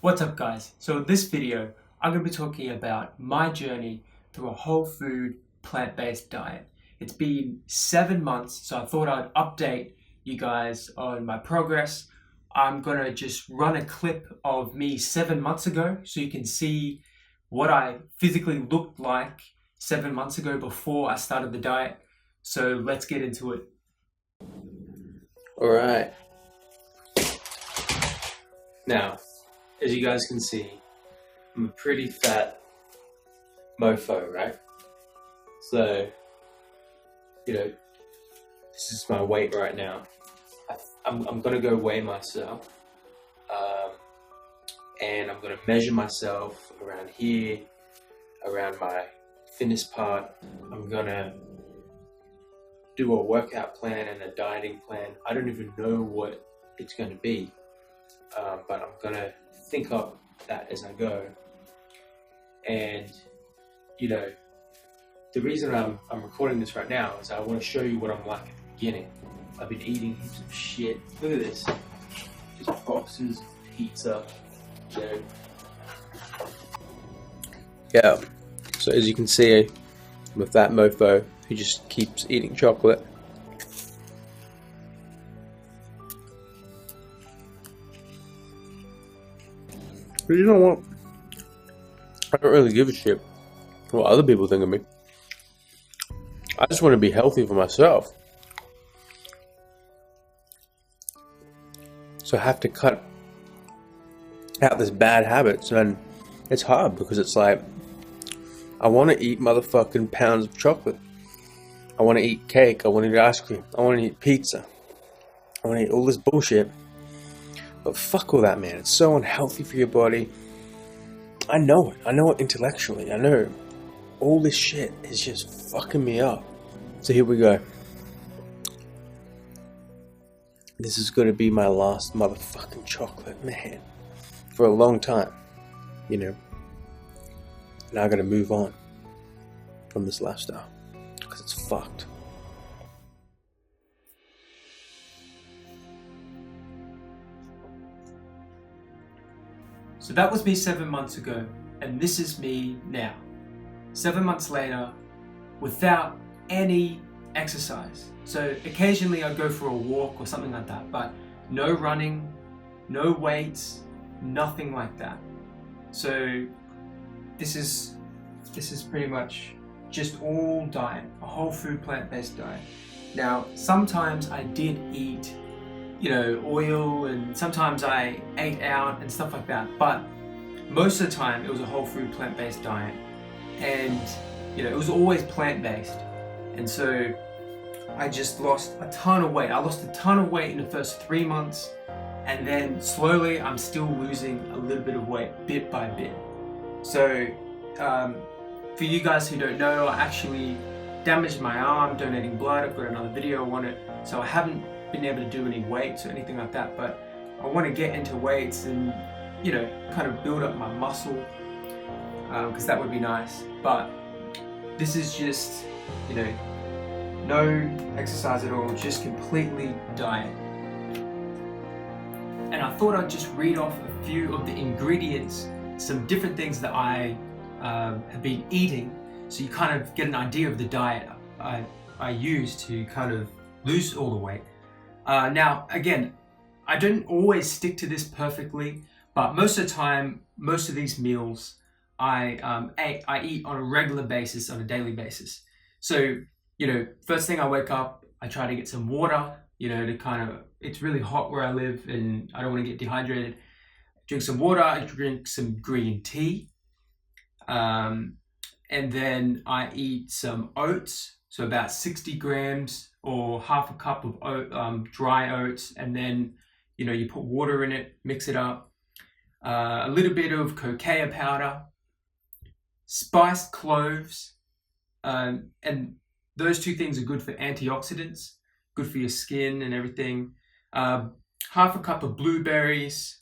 What's up guys? So in this video, I'm going to be talking about my journey through a whole food, plant-based diet. It's been 7 months, so I thought I'd update you guys on my progress. I'm going to just run a clip of me 7 months ago so you can see what I physically looked like 7 months ago before I started the diet. So let's get into it. Alright. Now, as you guys can see, I'm a pretty fat mofo, right? So, this is my weight right now. I'm gonna go weigh myself, and I'm gonna measure myself around here, around my thinnest part. I'm gonna do a workout plan and a dieting plan. I don't even know what it's gonna be, but I'm gonna think up that as I go. And the reason I'm recording this right now is I want to show you what I'm like at the beginning. I've been eating heaps of shit. Look at this, just boxes of pizza. Yeah, so as you can see, I'm a fat mofo who just keeps eating chocolate. But you know what? I don't really give a shit what other people think of me. I just want to be healthy for myself. So I have to cut out this bad habits, and it's hard because it's like, I want to eat motherfucking pounds of chocolate. I want to eat cake. I want to eat ice cream. I want to eat pizza. I want to eat all this bullshit. But fuck all that, man. It's so unhealthy for your body. I know it. I know it intellectually. I know all this shit is just fucking me up. So here we go. This is going to be my last motherfucking chocolate, man. For a long time, Now I got to move on from this lifestyle because it's fucked. So that was me 7 months ago, and this is me now. 7 months later, without any exercise. So occasionally I go for a walk or something like that, but no running, no weights, nothing like that. So this is pretty much just all diet, a whole food plant-based diet. Now, sometimes I did eat oil, and sometimes I ate out and stuff like that, but most of the time it was a whole food plant-based diet, and it was always plant-based. And so I just lost a ton of weight. I lost a ton of weight in the first 3 months, and then slowly I'm still losing a little bit of weight bit by bit. So for you guys who don't know, I actually damaged my arm donating blood. I've got another video on it, so I haven't been able to do any weights or anything like that, but I want to get into weights and kind of build up my muscle, because that would be nice. But this is just no exercise at all, just completely diet. And I thought I'd just read off a few of the ingredients, some different things that I have been eating, so you kind of get an idea of the diet I use to kind of lose all the weight. Now, again, I don't always stick to this perfectly, but most of the time, most of these meals I eat on a regular basis, on a daily basis. So, first thing I wake up, I try to get some water, it's really hot where I live and I don't want to get dehydrated. Drink some water, I drink some green tea, and then I eat some oats, so about 60 grams or half a cup of dry oats, and then you put water in it, mix it up, a little bit of cocoa powder, spiced cloves, and those two things are good for antioxidants, good for your skin and everything. Half a cup of blueberries,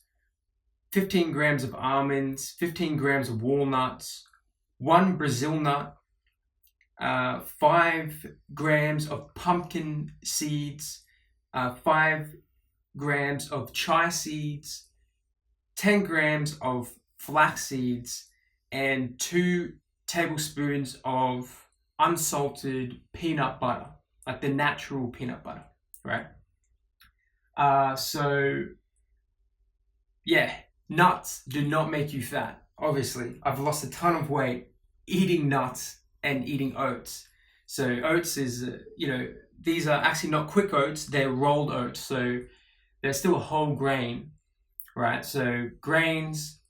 15 grams of almonds, 15 grams of walnuts, 1 Brazil nut, 5 grams of pumpkin seeds, 5 grams of chia seeds, 10 grams of flax seeds, and 2 tablespoons of unsalted peanut butter, like the natural peanut butter, right? So yeah, nuts do not make you fat. Obviously, I've lost a ton of weight eating nuts and eating oats. So oats is, these are actually not quick oats, they're rolled oats. So they're still a whole grain, right? So grains,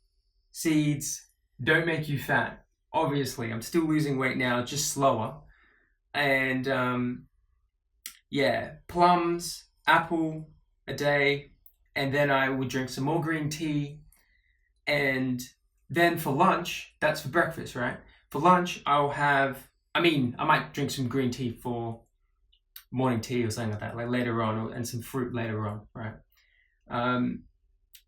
seeds don't make you fat. Obviously, I'm still losing weight now, just slower. And plums, apple a day, and then I would drink some more green tea. And then for lunch, that's for breakfast, right? For lunch, I might drink some green tea for morning tea or something like that, like later on, and some fruit later on, right? And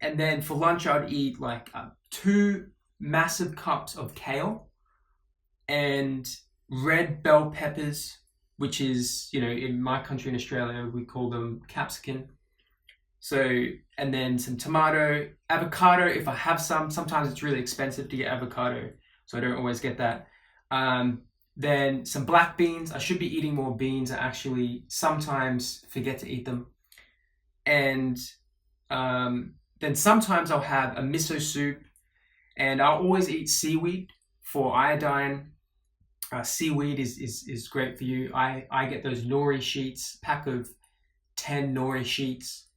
then for lunch, I'd eat like 2 massive cups of kale and red bell peppers, which is, in my country in Australia, we call them capsicum. So, and then some tomato, avocado, if I have some. Sometimes it's really expensive to get avocado, so I don't always get that. Then some black beans. I should be eating more beans. I actually sometimes forget to eat them. And then sometimes I'll have a miso soup, and I'll always eat seaweed for iodine. Seaweed is great for you. I get those nori sheets, pack of 10 nori sheets,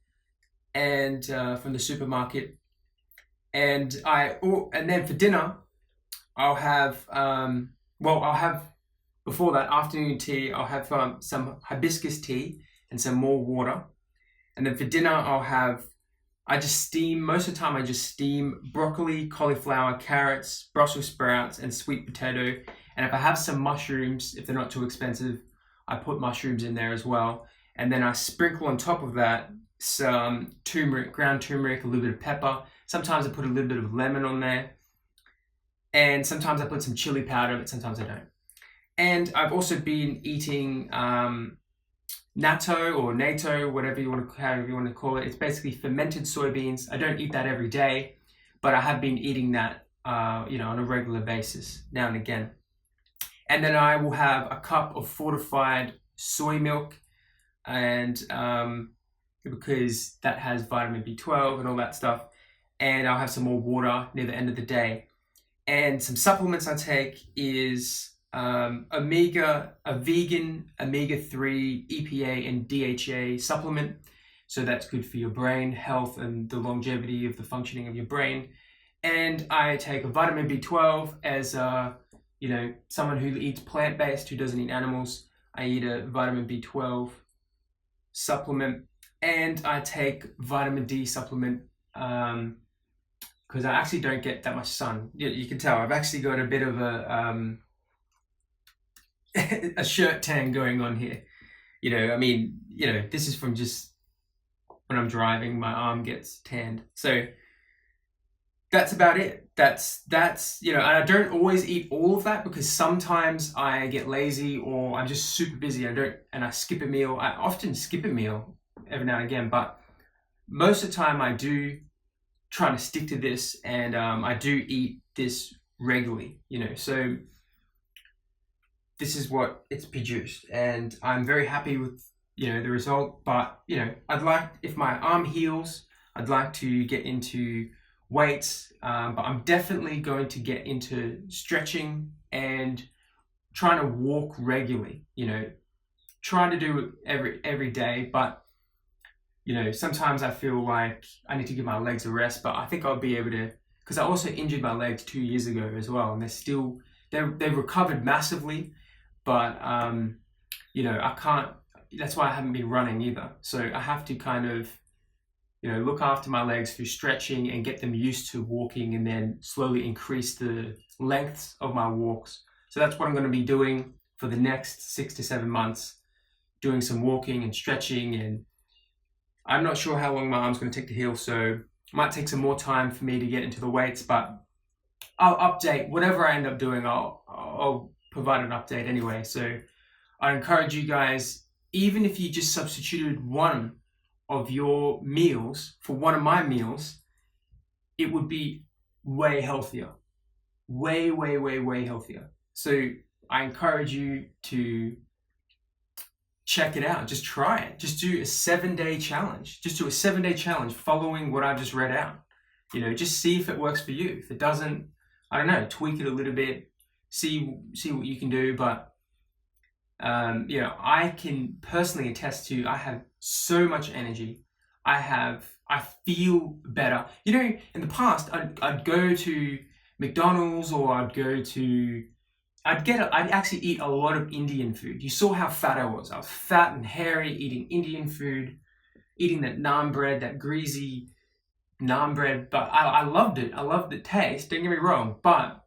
and from the supermarket. And then for dinner, I'll have before that afternoon tea, I'll have some hibiscus tea and some more water. And then for dinner, most of the time I just steam broccoli, cauliflower, carrots, Brussels sprouts, and sweet potato. And if I have some mushrooms, if they're not too expensive, I put mushrooms in there as well. And then I sprinkle on top of that some turmeric, ground turmeric, a little bit of pepper. Sometimes I put a little bit of lemon on there. And sometimes I put some chili powder, but sometimes I don't. And I've also been eating natto or natto, however you want to call it. It's basically fermented soybeans. I don't eat that every day, but I have been eating that, on a regular basis now and again. And then I will have a cup of fortified soy milk, and because that has vitamin B12 and all that stuff. And I'll have some more water near the end of the day. And some supplements I take is a vegan omega-3 EPA and DHA supplement. So that's good for your brain health and the longevity of the functioning of your brain. And I take a vitamin B12 as someone who eats plant-based, who doesn't eat animals. I eat a vitamin B12 supplement, and I take vitamin D supplement because I actually don't get that much sun. You can tell I've actually got a bit of a shirt tan going on here. This is from just when I'm driving, my arm gets tanned. So that's about it. That's and I don't always eat all of that because sometimes I get lazy or I'm just super busy. And I skip a meal. I often skip a meal every now and again, but most of the time I do try to stick to this, and I do eat this regularly, so this is what it's produced, and I'm very happy with, the result. But, I'd like, if my arm heals, I'd like to get into weights, but I'm definitely going to get into stretching and trying to walk regularly, trying to do it every day. But, sometimes I feel like I need to give my legs a rest, but I think I'll be able to, because I also injured my legs 2 years ago as well, and they've recovered massively, but, I can't, that's why I haven't been running either. So I have to kind of, look after my legs through stretching and get them used to walking, and then slowly increase the lengths of my walks. So that's what I'm going to be doing for the next 6 to 7 months, doing some walking and stretching. And I'm not sure how long my arm's going to take to heal, so it might take some more time for me to get into the weights, but I'll update whatever I end up doing. I'll provide an update anyway. So I encourage you guys, even if you just substituted one of your meals for one of my meals, it would be way healthier. Way, way, way, way healthier. So I encourage you to check it out. Just try it. Just do a 7-day challenge. Just do a 7-day challenge following what I just read out. You know, just see if it works for you. If it doesn't, I don't know, tweak it a little bit, see what you can do. But you know, I can personally attest to, I have so much energy. I feel better. You know, in the past, I'd go to McDonald's, or I'd actually eat a lot of Indian food. You saw how fat I was. I was fat and hairy, eating Indian food, eating that naan bread, that greasy naan bread. But I loved it. I loved the taste, don't get me wrong. But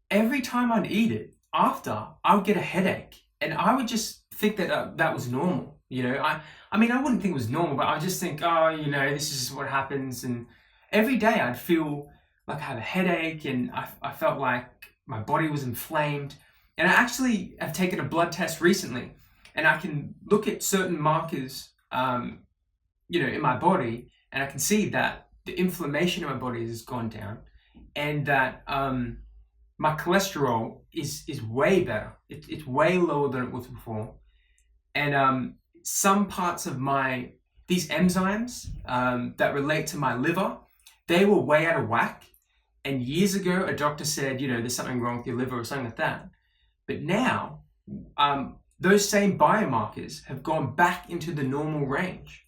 every time I'd eat it, after, I would get a headache. And I would just think that that was normal. You know, I mean, I wouldn't think it was normal, but I just think, oh, you know, this is what happens. And every day I'd feel like I had a headache, and I felt like my body was inflamed. And I actually have taken a blood test recently, and I can look at certain markers, you know, in my body, and I can see that the inflammation in my body has gone down, and that my cholesterol is way better. It's way lower than it was before. And some parts of these enzymes that relate to my liver, they were way out of whack. And years ago, a doctor said, you know, there's something wrong with your liver or something like that. But now, those same biomarkers have gone back into the normal range.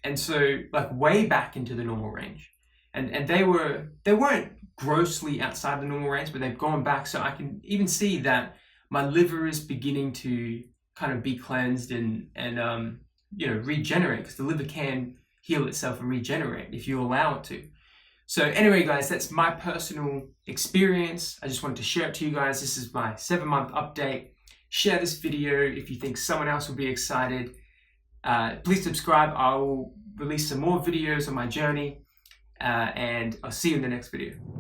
And so, like, way back into the normal range. And they weren't grossly outside the normal range, but they've gone back. So I can even see that my liver is beginning to kind of be cleansed and you know, regenerate, because the liver can heal itself and regenerate if you allow it to. So anyway, guys, that's my personal experience. I just wanted to share it to you guys. This is my 7-month update. Share this video if you think someone else will be excited. Please subscribe. I will release some more videos on my journey, and I'll see you in the next video.